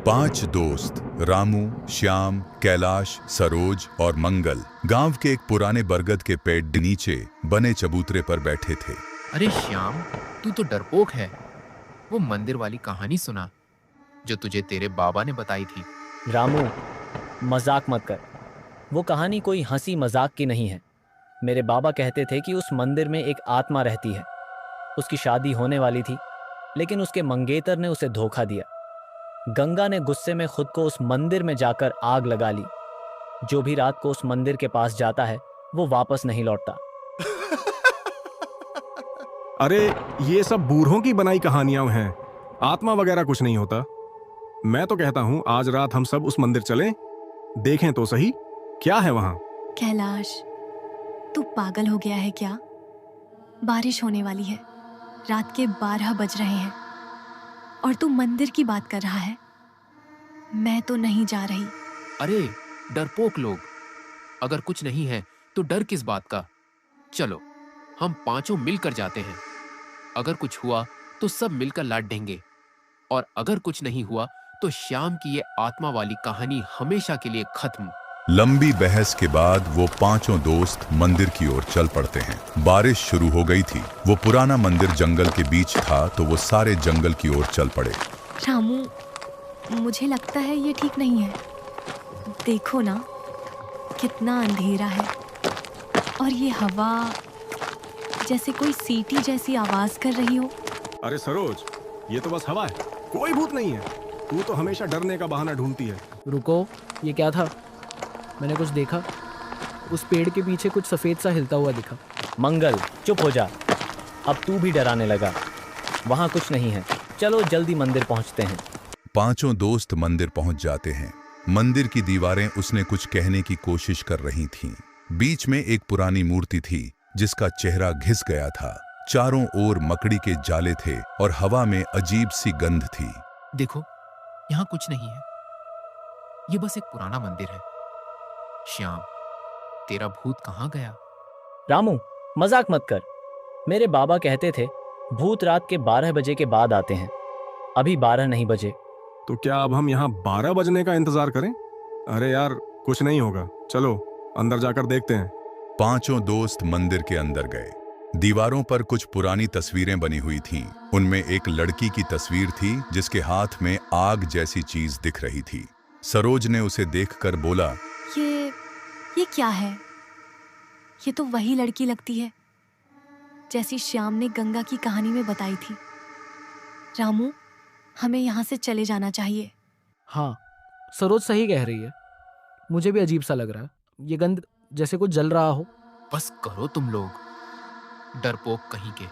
5 दोस्त रामू, श्याम, कैलाश, सरोज और मंगल गांव के एक पुराने बरगद के पेड़ के नीचे बने चबूतरे पर बैठे थे। अरे श्याम, तू तो डरपोक है। वो मंदिर वाली कहानी सुना जो तुझे तेरे बाबा ने बताई थी। रामू, मजाक मत कर। वो कहानी कोई हंसी मजाक की नहीं है। मेरे बाबा कहते थे कि उस मंदिर में एक आत्मा रहती है। उसकी शादी होने वाली थी, लेकिन उसके मंगेतर ने उसे धोखा दिया। गंगा ने गुस्से में खुद को उस मंदिर में जाकर आग लगा ली। जो भी रात को उस मंदिर के पास जाता है वो वापस नहीं लौटता। अरे ये सब बूढ़ों की बनाई कहानियां हैं। आत्मा वगैरह कुछ नहीं होता। मैं तो कहता हूं आज रात हम सब उस मंदिर चलें, देखें तो सही क्या है वहां। कैलाश, तू पागल हो गया है क्या? बारिश होने वाली है, रात के 12 बज रहे हैं और तू मंदिर की बात कर रहा है। मैं तो नहीं जा रही। अरे डरपोक लोग, अगर कुछ नहीं है तो डर किस बात का। चलो हम पांचों मिलकर जाते हैं। अगर कुछ हुआ तो सब मिलकर लाट देंगे, और अगर कुछ नहीं हुआ तो श्याम की ये आत्मा वाली कहानी हमेशा के लिए खत्म। लंबी बहस के बाद वो पांचों दोस्त मंदिर की ओर चल पड़ते हैं। बारिश शुरू हो गई थी। वो पुराना मंदिर जंगल के बीच था, तो वो सारे जंगल की ओर चल पड़े। रामू, मुझे लगता है ये ठीक नहीं है। देखो ना, कितना अंधेरा है और ये हवा जैसे कोई सीटी जैसी आवाज कर रही हो। अरे सरोज, ये तो बस हवा है, कोई भूत नहीं है। तू तो हमेशा डरने का बहाना ढूंढती है। रुको, ये क्या था? मैंने कुछ देखा। उस पेड़ के पीछे कुछ सफेद सा हिलता हुआ दिखा। मंगल, चुप हो जा। अब तू भी डराने लगा। वहां कुछ नहीं है। चलो जल्दी मंदिर पहुंचते हैं। पांचों दोस्त मंदिर पहुंच जाते हैं। मंदिर की दीवारें उसने कुछ कहने की कोशिश कर रही थीं। बीच में एक पुरानी मूर्ति थी जिसका चेहरा घिस गया था। चारों ओर मकड़ी के जाले थे और हवा में अजीब सी गंध थी। देखो, यहाँ कुछ नहीं है। ये बस एक पुराना मंदिर है। श्याम, तेरा भूत कहाँ गया? रामू, मजाक मत कर। मेरे बाबा कहते थे भूत रात के 12 बजे के बाद आते हैं। अभी 12 नहीं बजे। तो क्या अब हम यहाँ 12 बजने का इंतजार करें? अरे यार, कुछ नहीं होगा। चलो अंदर जाकर देखते हैं। पांचों दोस्त मंदिर के अंदर गए। दीवारों पर कुछ पुरानी तस्वीरें बनी हुई थीं। उनमें एक लड़की की तस्वीर थी जिसके हाथ में आग जैसी चीज दिख रही थी। सरोज ने उसे देखकर बोला, ये क्या है? ये तो वही लड़की लगती है जैसी श्याम ने गंगा की कहानी में बताई थी। रामू, हमें यहाँ से चले जाना चाहिए। हाँ, सरोज सही कह रही है। मुझे भी अजीब सा लग रहा है। ये गंध जैसे कुछ जल रहा हो। बस करो तुम लोग, डरपोक कहीं के।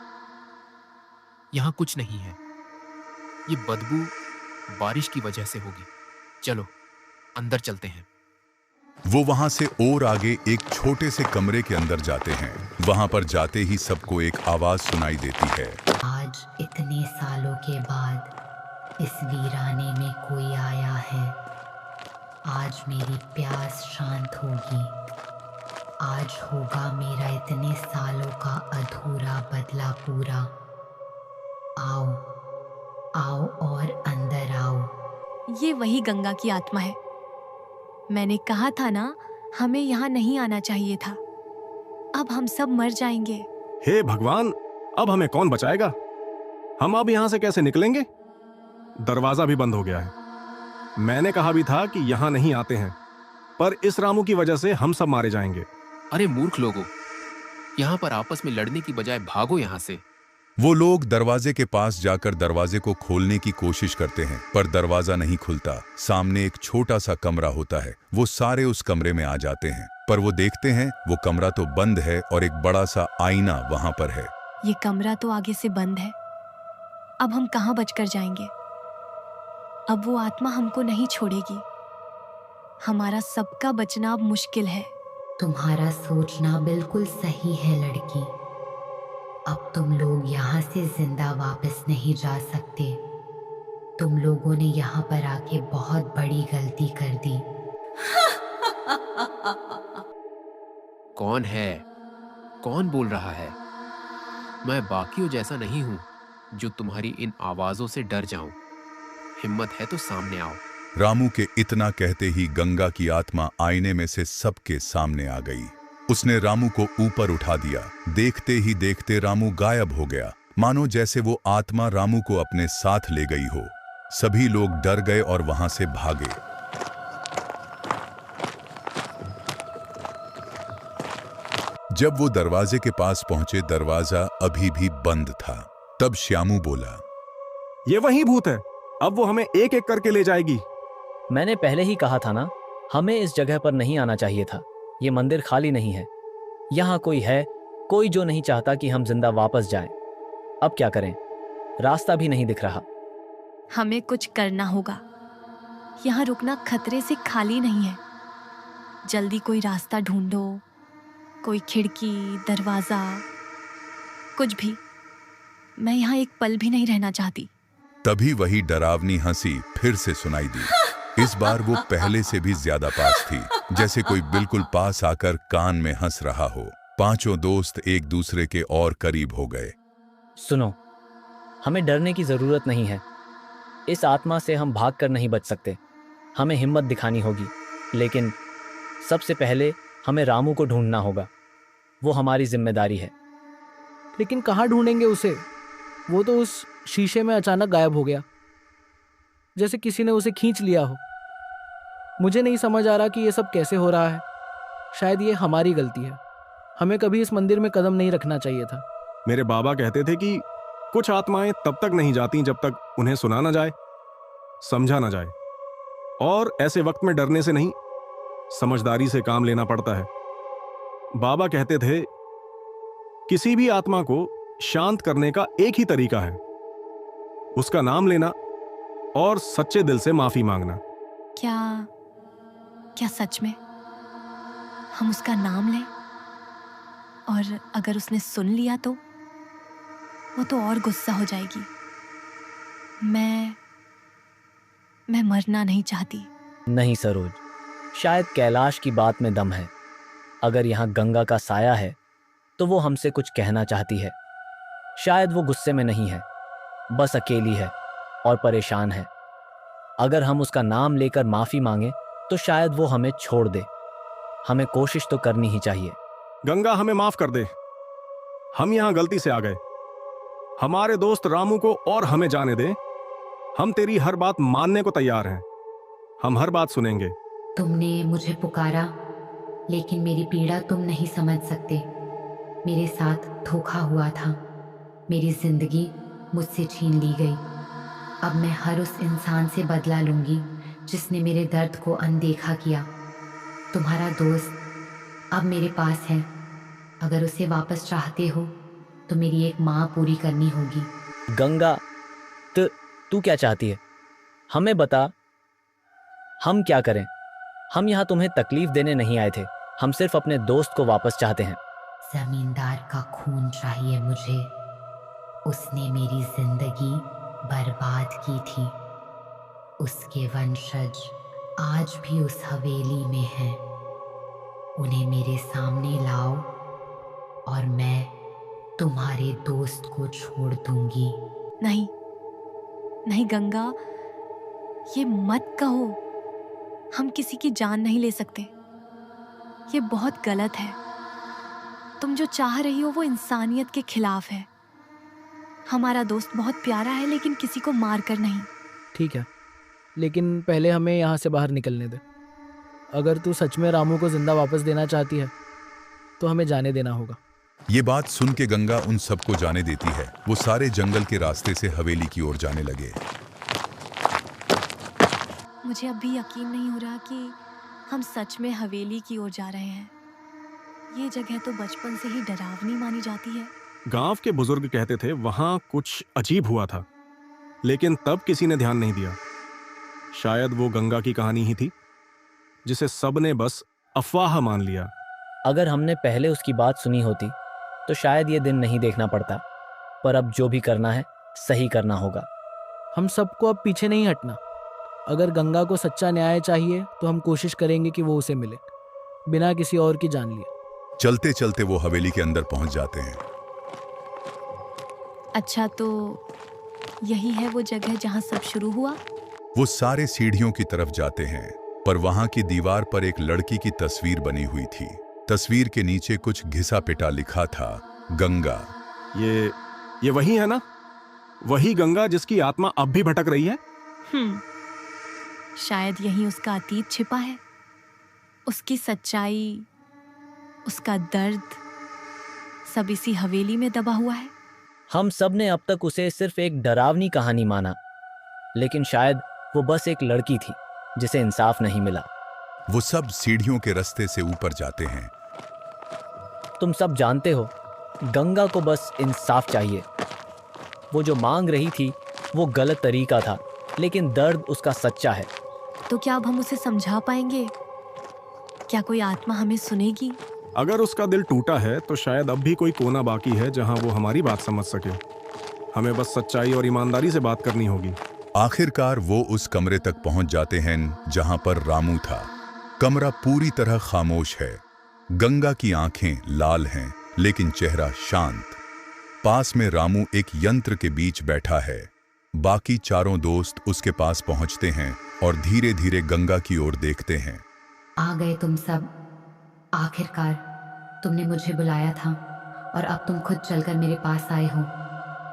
यहाँ कुछ नहीं है। ये बदबू बारिश की वजह से होगी। चलो अंदर चलते हैं। वो वहां से और आगे एक छोटे से कमरे के अंदर जाते हैं। वहां पर जाते ही सबको एक आवाज सुनाई देती है। आज इतने सालों के बाद इस वीराने में कोई आया है। आज मेरी प्यास शांत होगी। आज होगा मेरा इतने सालों का अधूरा बदला पूरा। आओ आओ और अंदर आओ। ये वही गंगा की आत्मा है। मैंने कहा था ना, हमें यहाँ नहीं आना चाहिए था। अब हम सब मर जाएंगे। हे भगवान, अब हमें कौन बचाएगा? हम अब यहाँ से कैसे निकलेंगे? दरवाजा भी बंद हो गया है। मैंने कहा भी था कि यहाँ नहीं आते हैं, पर इस रामू की वजह से हम सब मारे जाएंगे। अरे मूर्ख लोगों, यहाँ पर आपस में लड़ने की बजाय भागो यहाँ से। वो लोग दरवाजे के पास जाकर दरवाजे को खोलने की कोशिश करते हैं, पर दरवाजा नहीं खुलता। सामने एक छोटा सा कमरा होता है। वो सारे उस कमरे में आ जाते हैं, पर वो देखते हैं वो कमरा तो बंद है और एक बड़ा सा आईना वहां पर है। ये कमरा तो आगे से बंद है। अब हम कहाँ बचकर जाएंगे? अब वो आत्मा हमको नहीं छोड़ेगी। हमारा सबका बचना अब मुश्किल है। तुम्हारा सोचना बिल्कुल सही है लड़की। अब तुम लोग यहाँ से जिंदा वापस नहीं जा सकते। तुम लोगों ने यहाँ पर आके बहुत बड़ी गलती कर दी। कौन है? कौन बोल रहा है? मैं बाकियों जैसा नहीं हूं जो तुम्हारी इन आवाजों से डर जाऊं। हिम्मत है तो सामने आओ। रामू के इतना कहते ही गंगा की आत्मा आईने में से सबके सामने आ गई। उसने रामू को ऊपर उठा दिया। देखते ही देखते रामू गायब हो गया, मानो जैसे वो आत्मा रामू को अपने साथ ले गई हो। सभी लोग डर गए और वहां से भागे। जब वो दरवाजे के पास पहुंचे, दरवाजा अभी भी बंद था। तब श्यामू बोला, ये वही भूत है, अब वो हमें एक एक करके ले जाएगी। मैंने पहले ही कहा था ना, हमें इस जगह पर नहीं आना चाहिए था। ये मंदिर खाली नहीं है, यहाँ कोई है, कोई जो नहीं चाहता कि हम जिंदा वापस जाएं। अब क्या करें, रास्ता भी नहीं दिख रहा। हमें कुछ करना होगा। यहाँ रुकना खतरे से खाली नहीं है। जल्दी कोई रास्ता ढूंढो, कोई खिड़की, दरवाजा, कुछ भी। मैं यहाँ एक पल भी नहीं रहना चाहती। तभी वही डरावनी हंसी फिर से सुनाई दी। इस बार वो पहले से भी ज्यादा पास थी, जैसे कोई बिल्कुल पास आकर कान में हंस रहा हो। पांचों दोस्त एक दूसरे के और करीब हो गए। सुनो, हमें डरने की जरूरत नहीं है। इस आत्मा से हम भागकर नहीं बच सकते। हमें हिम्मत दिखानी होगी, लेकिन सबसे पहले हमें रामू को ढूंढना होगा। वो हमारी जिम्मेदारी है। लेकिन कहाँ ढूंढेंगे उसे? वो तो उस शीशे में अचानक गायब हो गया, जैसे किसी ने उसे खींच लिया हो। मुझे नहीं समझ आ रहा कि ये सब कैसे हो रहा है। शायद ये हमारी गलती है। हमें कभी इस मंदिर में कदम नहीं रखना चाहिए था। मेरे बाबा कहते थे कि कुछ आत्माएं तब तक नहीं जाती जब तक उन्हें सुना ना जाए, समझा ना जाए। और ऐसे वक्त में डरने से नहीं, समझदारी से काम लेना पड़ता है। बाबा कहते थे, किसी भी आत्मा को शांत करने का एक ही तरीका है, उसका नाम लेना और सच्चे दिल से माफी मांगना। क्या सच में हम उसका नाम लें? और अगर उसने सुन लिया तो वो तो और गुस्सा हो जाएगी। मैं मरना नहीं चाहती। नहीं सरोज, शायद कैलाश की बात में दम है। अगर यहाँ गंगा का साया है तो वो हमसे कुछ कहना चाहती है। शायद वो गुस्से में नहीं है, बस अकेली है और परेशान है। अगर हम उसका नाम लेकर माफी मांगे तो शायद वो हमें छोड़ दे। हमें कोशिश तो करनी ही चाहिए। गंगा, हमें माफ कर दे। हम यहां गलती से आ गए। हमारे दोस्त रामू को और हमें जाने दे। हम तेरी हर बात मानने को तैयार हैं। हम हर बात सुनेंगे। तुमने मुझे पुकारा, लेकिन मेरी पीड़ा तुम नहीं समझ सकते। मेरे साथ धोखा हुआ था। मेरी जिंदगी मुझसे छीन ली गई। अब मैं हर उस इंसान से बदला लूंगी जिसने मेरे दर्द को अनदेखा किया। तुम्हारा दोस्त अब मेरे पास है। अगर उसे वापस चाहते हो तो मेरी एक माँ पूरी करनी होगी। गंगा, तू क्या चाहती है? हमें बता, हम क्या करें? हम यहाँ तुम्हें तकलीफ देने नहीं आए थे। हम सिर्फ अपने दोस्त को वापस चाहते हैं। जमींदार का खून चाहिए मुझे। उसने मेरी जिंदगी बर्बाद की थी। उसके वंशज आज भी उस हवेली में हैं। उन्हें मेरे सामने लाओ और मैं तुम्हारे दोस्त को छोड़ दूंगी। नहीं नहीं गंगा, ये मत कहो। हम किसी की जान नहीं ले सकते। ये बहुत गलत है। तुम जो चाह रही हो वो इंसानियत के खिलाफ है। हमारा दोस्त बहुत प्यारा है, लेकिन किसी को मार कर नहीं। ठीक है, लेकिन पहले हमें यहाँ से बाहर निकलने दे। अगर तू सच में रामू को जिंदा वापस देना चाहती है तो हमें जाने देना होगा। ये बात सुन के गंगा उन सबको जाने देती है। वो सारे जंगल के रास्ते से हवेली की ओर जाने लगे। मुझे अभी यकीन नहीं हो रहा कि हम सच में हवेली की ओर जा रहे हैं। ये जगह तो बचपन से ही डरावनी मानी जाती है। गांव के बुजुर्ग कहते थे वहां कुछ अजीब हुआ था, लेकिन तब किसी ने ध्यान नहीं दिया। शायद वो गंगा की कहानी ही थी जिसे सबने बस अफवाह मान लिया। अगर हमने पहले उसकी बात सुनी होती तो शायद ये दिन नहीं देखना पड़ता। पर अब जो भी करना है सही करना होगा। हम सबको अब पीछे नहीं हटना। अगर गंगा को सच्चा न्याय चाहिए तो हम कोशिश करेंगे कि वो उसे मिले, बिना किसी और की जान लिए। चलते चलते वो हवेली के अंदर पहुंच जाते हैं। अच्छा, तो यही है वो जगह जहाँ सब शुरू हुआ? वो सारे सीढ़ियों की तरफ जाते हैं, पर वहां की दीवार पर एक लड़की की तस्वीर बनी हुई थी। तस्वीर के नीचे कुछ घिसा पिटा लिखा था, गंगा। ये वही है ना? वही गंगा जिसकी आत्मा अब भी भटक रही है? शायद यही उसका अतीत छिपा है, उसकी सच्चाई, उसका दर्द, सब इसी हवेली में दबा हुआ है। हम सब ने अब तक उसे सिर्फ एक डरावनी कहानी माना, लेकिन शायद वो बस एक लड़की थी जिसे इंसाफ नहीं मिला। वो सब सीढ़ियों के रास्ते से ऊपर जाते हैं। तुम सब जानते हो, गंगा को बस इंसाफ चाहिए। वो जो मांग रही थी वो गलत तरीका था, लेकिन दर्द उसका सच्चा है। तो क्या अब हम उसे समझा पाएंगे? क्या कोई आत्मा हमें सुनेगी? अगर उसका दिल टूटा है तो शायद अब भी कोई कोना बाकी है जहां वो हमारी बात समझ सके। हमें बस सच्चाई और ईमानदारी से बात करनी होगी। आखिरकार वो उस कमरे तक पहुंच जाते हैं जहां पर रामू था। कमरा पूरी तरह खामोश है। गंगा की आंखें लाल हैं, लेकिन चेहरा शांत। पास में रामू एक यंत्र के बीच बैठा है। बाकी चारों दोस्त उसके पास पहुंचते हैं और धीरे धीरे गंगा की ओर देखते हैं। आ गए तुम सब। आखिरकार तुमने मुझे बुलाया था और अब तुम खुद चलकर मेरे पास आए हो।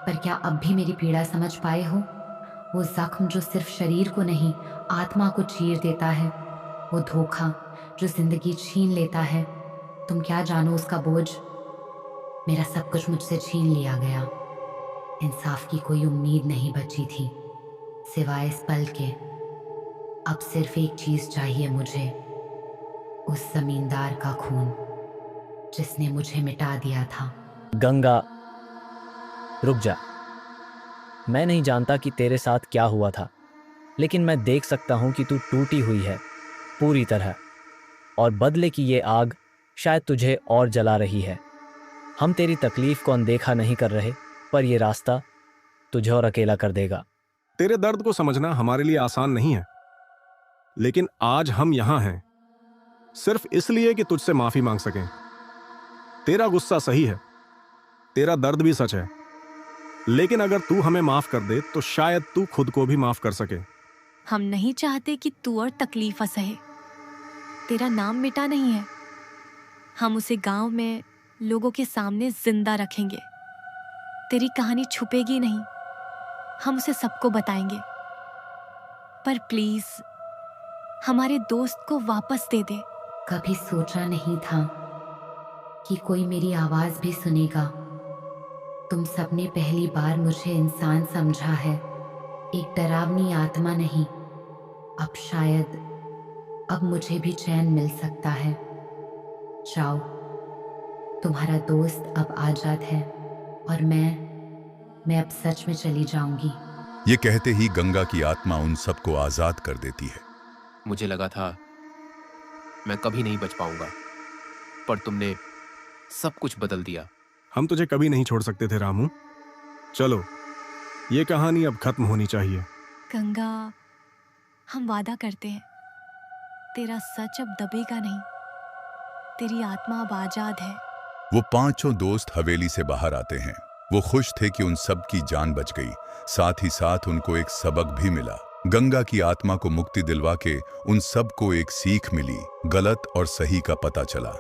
पर क्या अब भी मेरी पीड़ा समझ पाए हो? वो जख्म जो सिर्फ शरीर को नहीं, आत्मा को चीर देता है। वो धोखा जो जिंदगी छीन लेता है। तुम क्या जानो उसका बोझ? मेरा सब कुछ मुझसे छीन लिया गया। इंसाफ की कोई उम्मीद नहीं बची थी सिवाय इस पल के। अब सिर्फ एक चीज चाहिए मुझे, उस जमींदार का खून जिसने मुझे मिटा दिया था। गंगा, रुक जा। मैं नहीं जानता कि तेरे साथ क्या हुआ था, लेकिन मैं देख सकता हूं कि तू टूटी हुई है पूरी तरह, और बदले की ये आग शायद तुझे और जला रही है। हम तेरी तकलीफ को अनदेखा नहीं कर रहे, पर यह रास्ता तुझे और अकेला कर देगा। तेरे दर्द को समझना हमारे लिए आसान नहीं है, लेकिन आज हम यहां हैं सिर्फ इसलिए कि तुझसे माफी मांग सकें। तेरा गुस्सा सही है, तेरा दर्द भी सच है, लेकिन अगर तू हमें माफ कर दे तो शायद तू खुद को भी माफ कर सके। हम नहीं चाहते कि तू और तकलीफ सहे। तेरा नाम मिटा नहीं है। हम उसे गांव में लोगों के सामने जिंदा रखेंगे। तेरी कहानी छुपेगी नहीं। हम उसे सबको बताएंगे। पर प्लीज हमारे दोस्त को वापस दे दे। कभी सोचा नहीं था कि कोई मेरी आवाज भी सुनेगा। तुम सबने पहली बार मुझे इंसान समझा है, एक डरावनी आत्मा नहीं। अब शायद अब मुझे भी चैन मिल सकता है। जाओ, तुम्हारा दोस्त अब आजाद है और मैं अब सच में चली जाऊंगी। ये कहते ही गंगा की आत्मा उन सबको आजाद कर देती है। मुझे लगा था मैं कभी नहीं बच पाऊंगा, पर तुमने सब कुछ बदल दिया। हम तुझे कभी नहीं छोड़ सकते थे रामू। चलो, ये कहानी अब खत्म होनी चाहिए। गंगा, हम वादा करते हैं, तेरा सच अब दबेगा नहीं। तेरी आत्मा अब आजाद है। वो पांचों दोस्त हवेली से बाहर आते हैं। वो खुश थे कि उन सब की जान बच गई, साथ ही साथ उनको एक सबक भी मिला। गंगा की आत्मा को मुक्ति दिलवा के उन सबको एक सीख मिली, गलत और सही का पता चला।